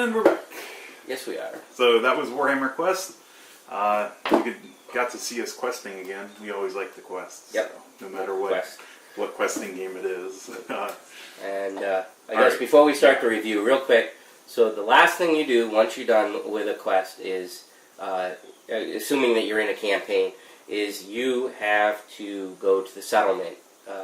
And we're back. Yes, we are. So that was Warhammer Quest. Got to see us questing again. We always like the quests. Yep. So, no matter what questing game it is. I guess before we start the review, real quick, so the last thing you do once you're done with a quest is, assuming that you're in a campaign, is you have to go to the settlement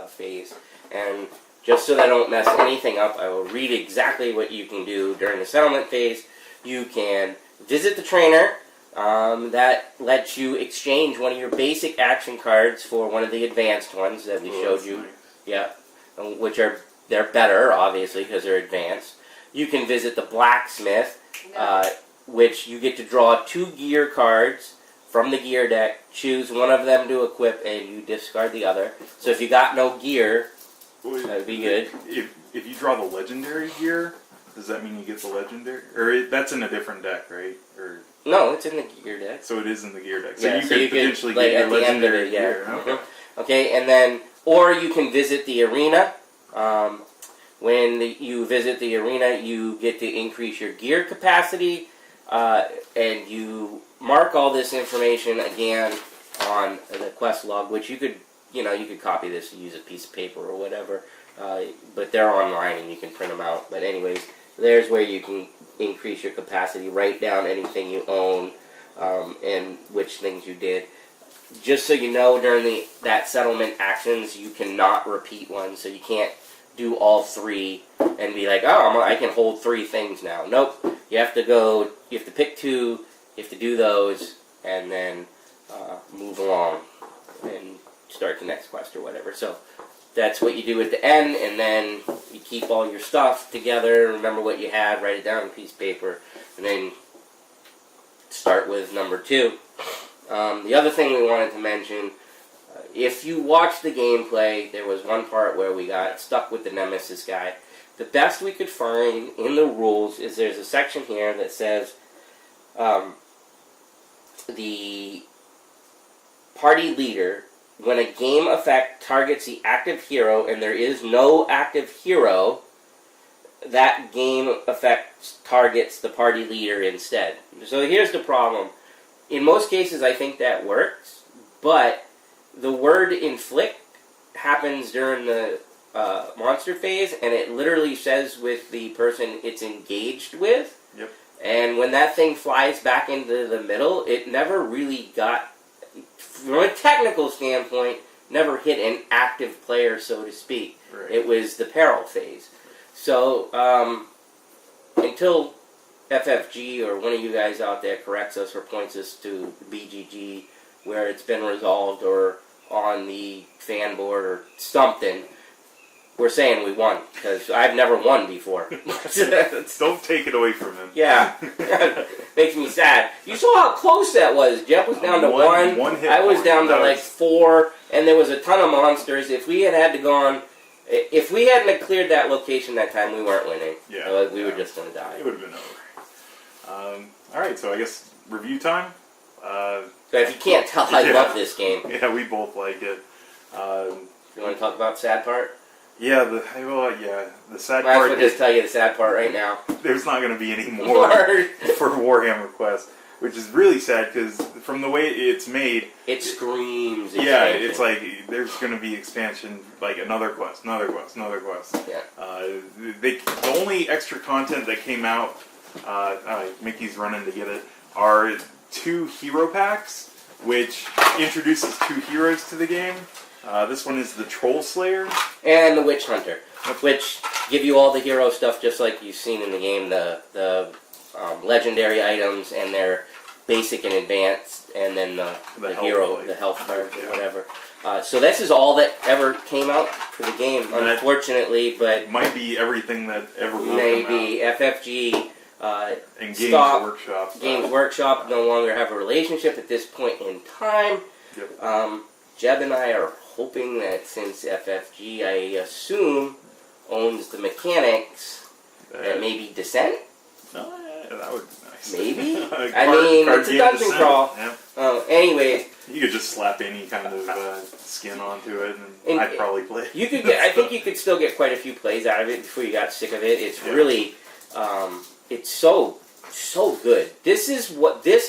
phase. And just so that I don't mess anything up, I will read exactly what you can do during the settlement phase. You can visit the trainer. That lets you exchange one of your basic action cards for one of the advanced ones that we showed you. Nice. Yeah, they're better, obviously, because they're advanced. You can visit the blacksmith, which you get to draw 2 gear cards from the gear deck, choose one of them to equip, and you discard the other. So if you got no gear, that would be good. If you draw the legendary gear, does that mean you get the legendary? Or that's in a different deck, right? Or no, it's in the gear deck. So it is in the gear deck. So yeah, you could potentially get your legendary gear. Yeah. Okay. Okay, and then, or you can visit the arena. When you visit the arena, you get to increase your gear capacity, and you mark all this information again on the quest log, which you could copy this and use a piece of paper or whatever, but they're online and you can print them out. But anyways, there's where you can increase your capacity, write down anything you own, and which things you did. Just so you know, during that settlement actions, you cannot repeat one, so you can't do all 3 and be like, oh, I can hold 3 things now. Nope. You have to pick 2, you have to do those, and then move along and start the next quest or whatever. So that's what you do at the end, and then you keep all your stuff together, remember what you had, write it down on a piece of paper, and then start with number 2. The other thing we wanted to mention, if you watch the gameplay, there was one part where we got stuck with the Nemesis guy. The best we could find in the rules is there's a section here that says the party leader, when a game effect targets the active hero and there is no active hero, that game effect targets the party leader instead. So here's the problem. In most cases, I think that works, but the word inflict happens during the monster phase, and it literally says with the person it's engaged with. Yep. And when that thing flies back into the middle, it never really got, from a technical standpoint, never hit an active player, so to speak. Right. It was the peril phase. So, until FFG or one of you guys out there corrects us or points us to BGG where it's been resolved or on the fan board or something, we're saying we won, because I've never won before. Don't take it away from him. Yeah. Makes me sad. You saw how close that was. Jeff was down to 1. I was down to like 4, and there was a ton of monsters. If we hadn't cleared that location that time, we weren't winning. Yeah. We were just going to die. It would have been over. Alright, so I guess review time. So if you can't tell, I love this game. Yeah, we both like it. You want to talk about the sad part? Yeah, the sad part. I'll just tell you the sad part right now. There's not going to be any more for Warhammer Quest, which is really sad because from the way it's made, it screams. Yeah, it's like there's going to be expansion, like another quest, another quest, another quest. Yeah. The only extra content that came out, Mickey's running to get it, are 2 hero packs, which introduces 2 heroes to the game. This one is the Troll Slayer. And the Witch Hunter, which give you all the hero stuff just like you've seen in the game, the legendary items and their basic and advanced, and then the hero, the health cards or whatever. So this is all that ever came out for the game, unfortunately, but it might be everything that ever will maybe come out. FFG and Games Workshop no longer have a relationship at this point in time. Yep. Jeb and I are hoping that since FFG, I assume, owns the mechanics, that maybe Descent? No, that would be nice. Maybe? It's a dungeon crawl. Yeah. Anyways. You could just slap any kind of skin onto it, and I'd probably play it. I think you could still get quite a few plays out of it before you got sick of it. It's really it's so good. This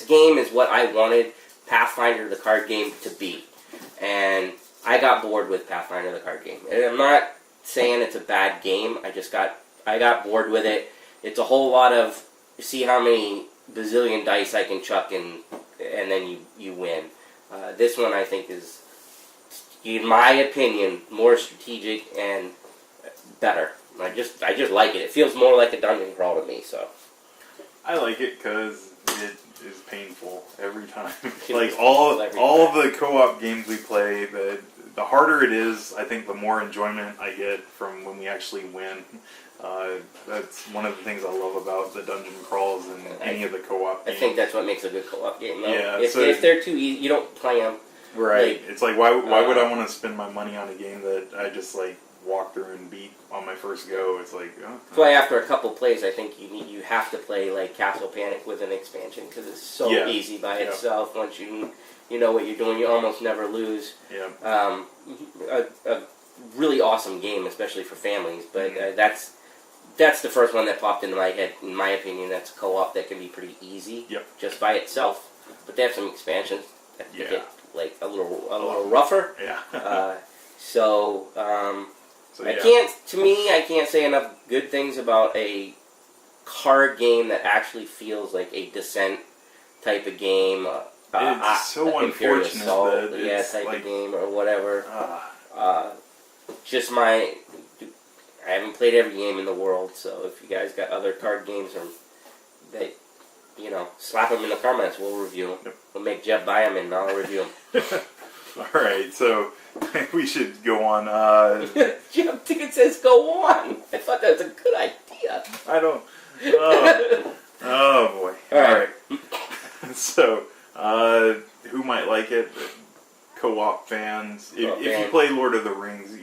game is what I wanted Pathfinder the card game to be, and I got bored with Pathfinder the card game. And I'm not saying it's a bad game. I got bored with it. It's a whole lot of see how many bazillion dice I can chuck and then you win. This one I think is, in my opinion, more strategic and better. I just like it. It feels more like a dungeon crawl to me. So I like it because it is painful every time. Like all of the co-op games we play, the harder it is, I think the more enjoyment I get from when we actually win. That's one of the things I love about the dungeon crawls and any of the co-op games. I think that's what makes a good co-op game, though. Yeah, if they're too easy, you don't play them. Right. It's like, why would I want to spend my money on a game that I just, like, walk through and beat on my first go? It's like, oh. That's why after a couple plays, I think you have to play, like, Castle Panic with an expansion, because it's so easy by itself. Once you know what you're doing, you almost never lose. Yeah. A really awesome game, especially for families, but that's the first one that popped into my head. In my opinion, that's a co-op that can be pretty easy just by itself. But they have some expansions that get like a little rougher. Yeah. So I can't say enough good things about a card game that actually feels like a Descent type of game. It's so unfortunate Assault, that it's type like, of game or whatever. I haven't played every game in the world, so if you guys got other card games or that, slap them in the comments. We'll review them. Yep. We'll make Jeff buy them and I'll review them. All right, so we should go on. Jeff Ticket says go on. I thought that was a good idea. I don't. Oh boy. All right. So, who might like it? Co-op fans. If you play Lord of the Rings,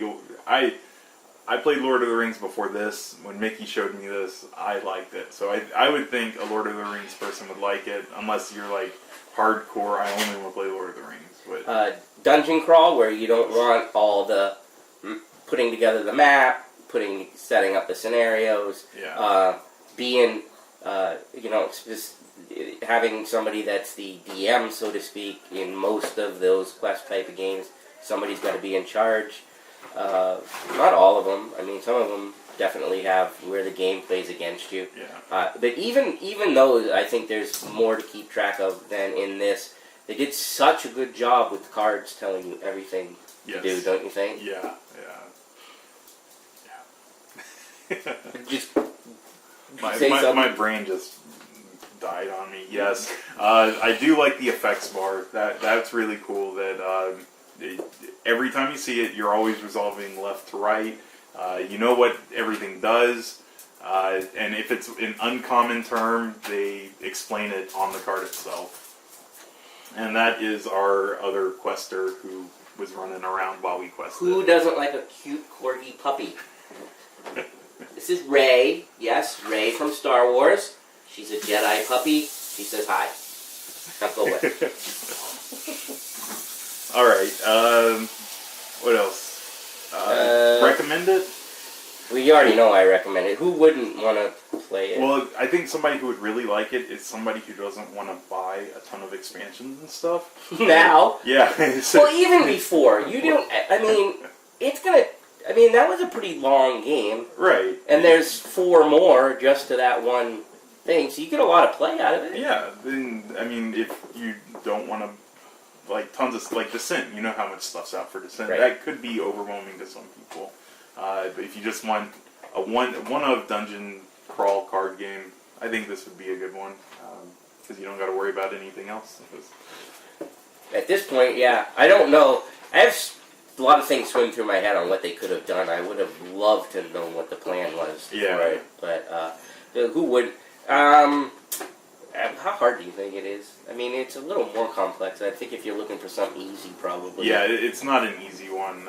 I played Lord of the Rings before this. When Mickey showed me this, I liked it. So I would think a Lord of the Rings person would like it, unless you're like hardcore. I only want to play Lord of the Rings. But dungeon crawl, where you don't want all the putting together the map, setting up the scenarios, being just having somebody that's the DM, so to speak, in most of those quest type of games. Somebody's got to be in charge. Not all of them. I mean, some of them definitely have where the game plays against you. Yeah. But even though I think there's more to keep track of than in this, they did such a good job with the cards telling you everything to do, don't you think? Yeah. Just my brain just died on me. Yes, I do like the effects bar. That's really cool. That every time you see it, you're always resolving left to right. You know what everything does, and if it's an uncommon term, they explain it on the card itself. And that is our other quester who was running around while we quested. Who doesn't like a cute corgi puppy? This is Rey. Yes, Rey from Star Wars. She's a Jedi puppy. She says hi. Now go away. Alright, what else? Recommend it? Well, you already know I recommend it. Who wouldn't want to play it? Well, I think somebody who would really like it is somebody who doesn't want to buy a ton of expansions and stuff. Now? Yeah. Well, even before. You don't... I mean, it's gonna... I mean, that was a pretty long game. Right. And there's 4 more just to that one thing, so you get a lot of play out of it. Yeah. Then, I mean, if you don't want to... Like, tons of... Like, Descent, you know how much stuff's out for Descent. Right. That could be overwhelming to some people. But if you just want a one-of dungeon crawl card game, I think this would be a good one. Because you don't got to worry about anything else. At this point, yeah. I don't know. I have a lot of things swim through my head on what they could have done. I would have loved to know what the plan was for it. But who would... how hard do you think it is? I mean, it's a little more complex. I think if you're looking for something easy, probably. Yeah, it's not an easy one.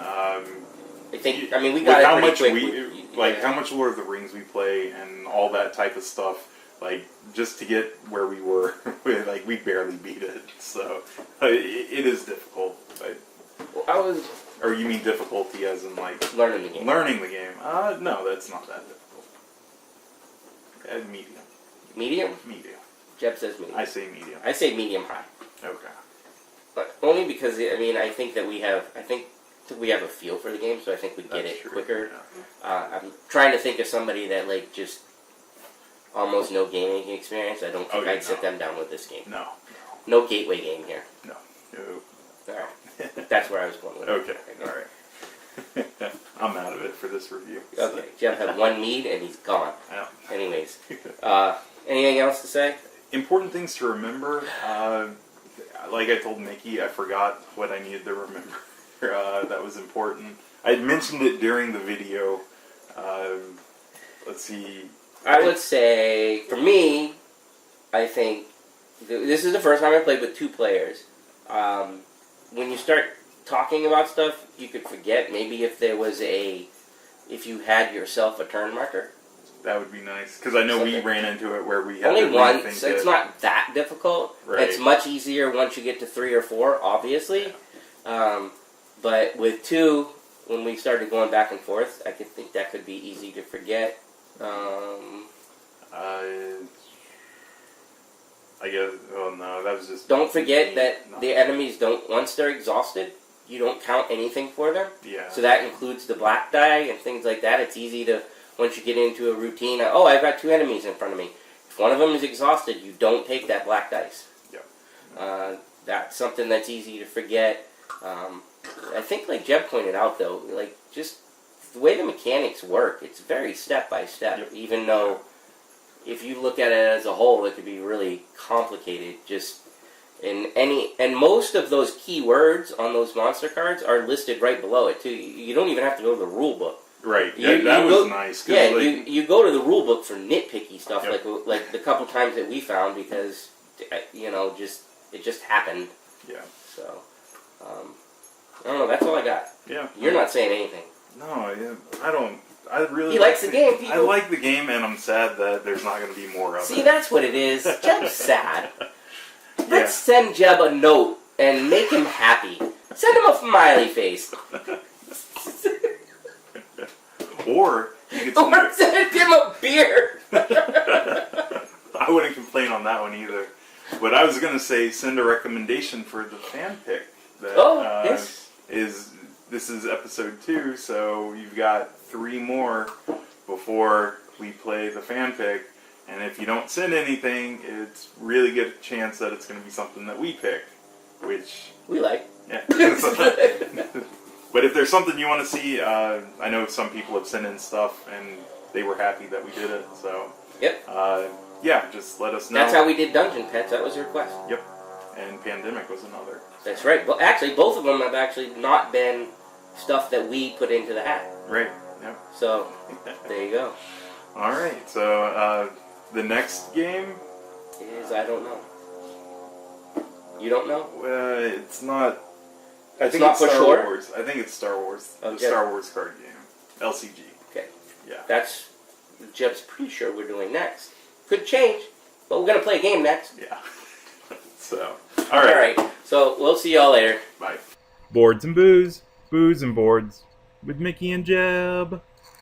I think we got it pretty quick. How much Lord of the Rings we play and all that type of stuff, like, just to get where we were, like, we barely beat it. So, it is difficult. Or you mean difficulty as in, like... Learning the game. Learning the game. No, that's not that difficult. Medium. Medium? Medium. Jeb says medium. I say medium. I say medium high. Okay. But only because, I mean, I think we have a feel for the game, so I think we get it quicker. Yeah. I'm trying to think of somebody that, like, just almost no gaming experience. I don't think I'd sit them down with this game. No. No gateway game here. No. Alright. That's where I was going with it. Okay. Alright. I'm out of it for this review. Okay. Jeff had one mead and he's gone. Yeah. Anyways. Anything else to say? Important things to remember. Like I told Mickey, I forgot what I needed to remember. That was important. I had mentioned it during the video. Let's see. I would say, for me, I think this is the first time I played with 2 players. When you start talking about stuff, you could forget maybe if you had yourself a turn marker. That would be nice, because I know we ran into it where we had only to one. rethink So it's not that difficult. Right. It's much easier once you get to 3 or 4, obviously. But with 2, when we started going back and forth, I could think that could be easy to forget. I guess. Oh no, that was just. Don't forget that the enemies don't. Once they're exhausted, you don't count anything for them. Yeah. So that includes the black die and things like that. It's easy to, once you get into a routine, I've got 2 enemies in front of me. If one of them is exhausted, you don't take that black dice. Yep. That's something that's easy to forget. I think, like Jeb pointed out, though, like, just the way the mechanics work, it's very step by step. Yep. Even though, if you look at it as a whole, it could be really complicated. And most of those key words on those monster cards are listed right below it too. You don't even have to go to the rule book. Right. That was nice. Yeah, you go to the rule book for nitpicky stuff, like the couple times that we found, because it just happened. Yeah. So I don't know. That's all I got. Yeah. You're not saying anything. No, yeah, I don't. I really. He likes the game. People. I like the game, and I'm sad that there's not going to be more of it. See, that's what it is. Jeb's sad. Let's send Jeb a note and make him happy. Send him a smiley face. Or you could send him a beer. I wouldn't complain on that one either. But I was going to say, send a recommendation for the fan pick. That, yes. This is episode 2, so you've got 3 more before we play the fan pick. And if you don't send anything, it's really good chance that it's going to be something that we pick, which we like. Yeah. But if there's something you want to see, I know some people have sent in stuff and they were happy that we did it. So yep. Yeah, just let us know. That's how we did Dungeon Pets. That was a request. Yep. And Pandemic was another. That's right. Well, actually, both of them have actually not been stuff that we put into the hat. Right. Yep. So there you go. All right. So the next game is I don't know. You don't know? It's not. I think not it's for Star sure? Wars. I think it's Star Wars. Okay. The Star Wars card game. LCG. Okay. Yeah. That's Jeb's pretty sure we're doing next. Could change, but we're gonna play a game next. Yeah. So. All right. So we'll see y'all later. Bye. Boards and booze, booze and boards, with Mickey and Jeb.